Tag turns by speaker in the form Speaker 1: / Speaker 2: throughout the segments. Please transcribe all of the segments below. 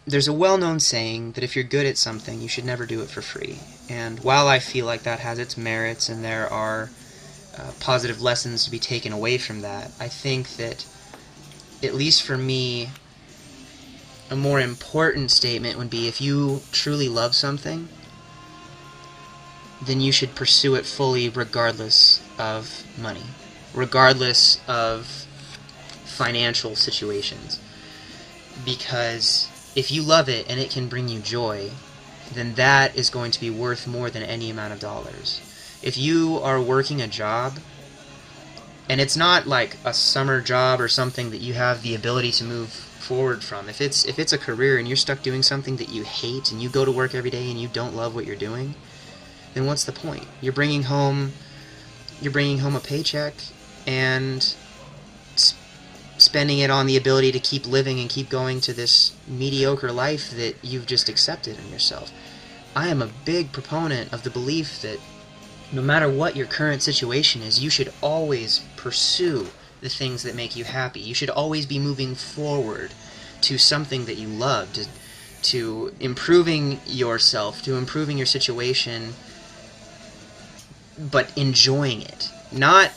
Speaker 1: there's a well-known saying that if you're good at something, you should never do it for free. And while I feel like that has its merits and there are positive lessons to be taken away from that, I think that, at least for me, a more important statement would be if you truly love something, then you should pursue it fully regardless of money, regardless of financial situations. Because if you love it and it can bring you joy, then that is going to be worth more than any amount of dollars. If you are working a job, and it's not like a summer job or something that you have the ability to move forward from. If it's a career and you're stuck doing something that you hate and you go to work every day and you don't love what you're doing, then what's the point? You're bringing home a paycheck and spending it on the ability to keep living and keep going to this mediocre life that you've just accepted in yourself. I am a big proponent of the belief that no matter what your current situation is, you should always pursue the things that make you happy. You should always be moving forward to something that you love, to improving yourself, to improving your situation, but enjoying it. Not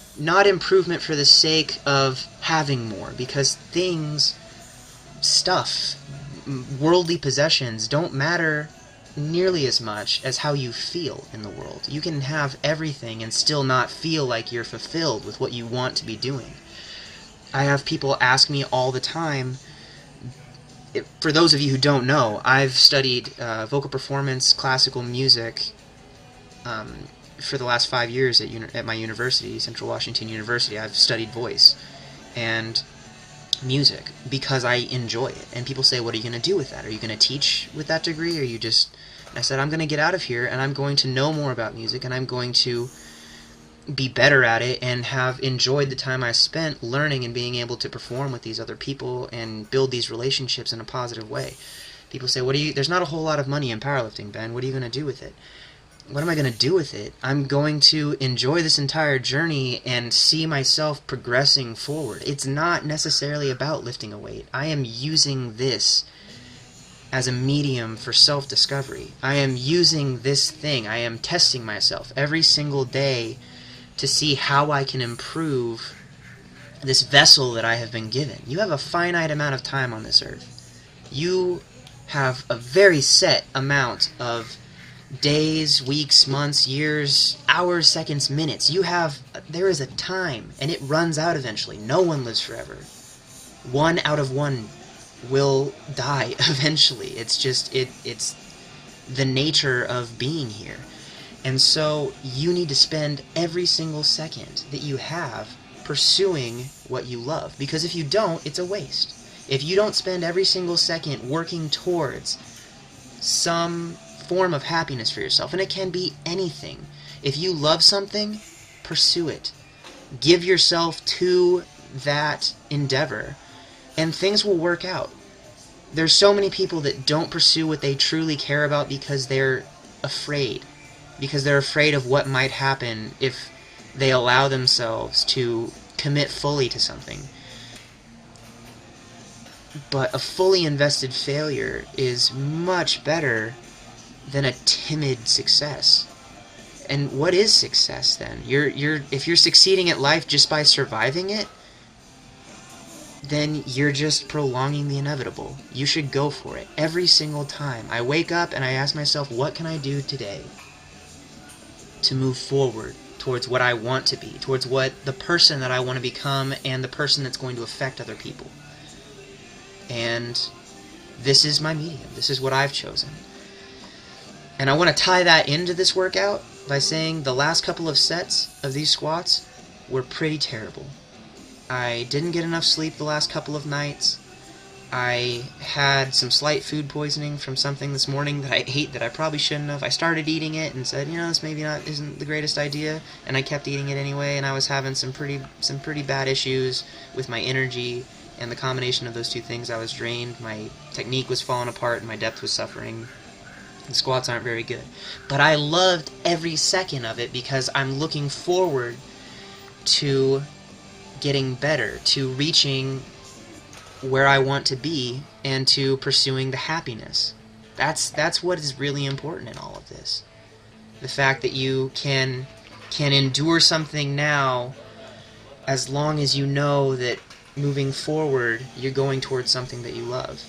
Speaker 1: improvement for the sake of having more, because stuff, worldly possessions don't matter nearly as much as how you feel in the world. You can have everything and still not feel like you're fulfilled with what you want to be doing. I have people ask me all the time, for those of you who don't know, I've studied vocal performance, classical music, for the last 5 years at my university, Central Washington University. I've studied voice and music because I enjoy it. And people say, what are you going to do with that? Are you going to teach with that degree? Or are you just... And I said, I'm going to get out of here and I'm going to know more about music and I'm going to be better at it and have enjoyed the time I spent learning and being able to perform with these other people and build these relationships in a positive way. People say, there's not a whole lot of money in powerlifting, Ben. What are you going to do with it? What am I going to do with it? I'm going to enjoy this entire journey and see myself progressing forward. It's not necessarily about lifting a weight. I am using this as a medium for self-discovery. I am using this thing. I am testing myself every single day to see how I can improve this vessel that I have been given. You have a finite amount of time on this earth. You have a very set amount of days, weeks, months, years, hours, seconds, minutes. There is a time, and it runs out eventually. No one lives forever. 1 out of 1 will die eventually. It's just, it's the nature of being here. And so you need to spend every single second that you have pursuing what you love. Because if you don't, it's a waste. If you don't spend every single second working towards some form of happiness for yourself, and it can be anything. If you love something, pursue it. Give yourself to that endeavor, and things will work out. There's so many people that don't pursue what they truly care about because they're afraid. Because they're afraid of what might happen if they allow themselves to commit fully to something. But a fully invested failure is much better than a timid success. And what is success then? If you're succeeding at life just by surviving it, then you're just prolonging the inevitable. You should go for it every single time. I wake up and I ask myself, what can I do today to move forward towards what I want to be, towards the person that I want to become and the person that's going to affect other people. And this is my medium. This is what I've chosen. And I want to tie that into this workout by saying the last couple of sets of these squats were pretty terrible. I didn't get enough sleep the last couple of nights. I had some slight food poisoning from something this morning that I ate that I probably shouldn't have. I started eating it and said, this maybe isn't the greatest idea, and I kept eating it anyway, and I was having some pretty bad issues with my energy, and the combination of those two things, I was drained, my technique was falling apart, and my depth was suffering. The squats aren't very good. But I loved every second of it because I'm looking forward to getting better, to reaching where I want to be and to pursuing the happiness. That's what is really important in all of this. The fact that you can endure something now as long as you know that moving forward you're going towards something that you love.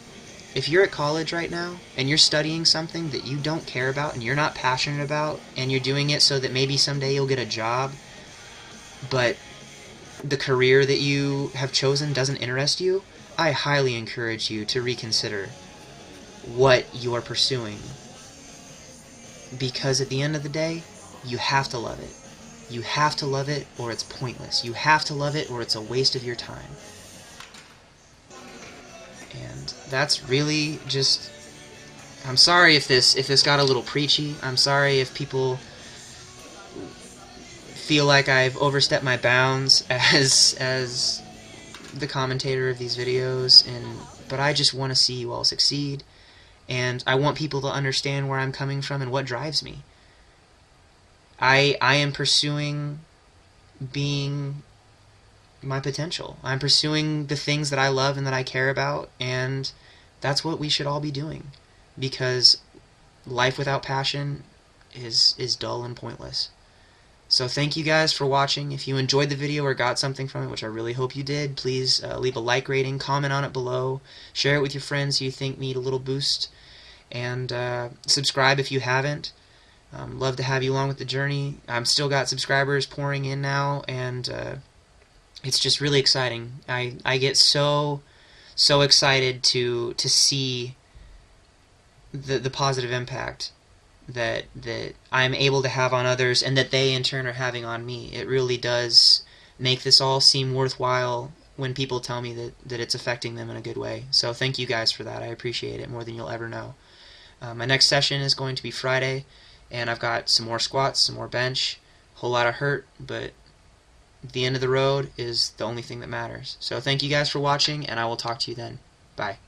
Speaker 1: If you're at college right now and you're studying something that you don't care about and you're not passionate about, and you're doing it so that maybe someday you'll get a job, but the career that you have chosen doesn't interest you, I highly encourage you to reconsider what you're pursuing. Because at the end of the day, you have to love it. You have to love it or it's pointless. You have to love it or it's a waste of your time. And that's really just... I'm sorry if this got a little preachy. I'm sorry if people feel like I've overstepped my bounds as the commentator of these videos, but I just want to see you all succeed, and I want people to understand where I'm coming from and what drives me. I am pursuing being my potential. I'm pursuing the things that I love and that I care about, and that's what we should all be doing, because life without passion is dull and pointless. So thank you guys for watching. If you enjoyed the video or got something from it, which I really hope you did, please leave a like rating, comment on it below, share it with your friends who you think need a little boost, and subscribe if you haven't. Love to have you along with the journey. I've still got subscribers pouring in now, and it's just really exciting. I get so excited to see the positive impact that I'm able to have on others, and that they in turn are having on me. It really does make this all seem worthwhile when people tell me that it's affecting them in a good way. So thank you guys for that. I appreciate it more than you'll ever know. My next session is going to be Friday, and I've got some more squats, some more bench, a whole lot of hurt, but the end of the road is the only thing that matters. So thank you guys for watching, and I will talk to you then. Bye.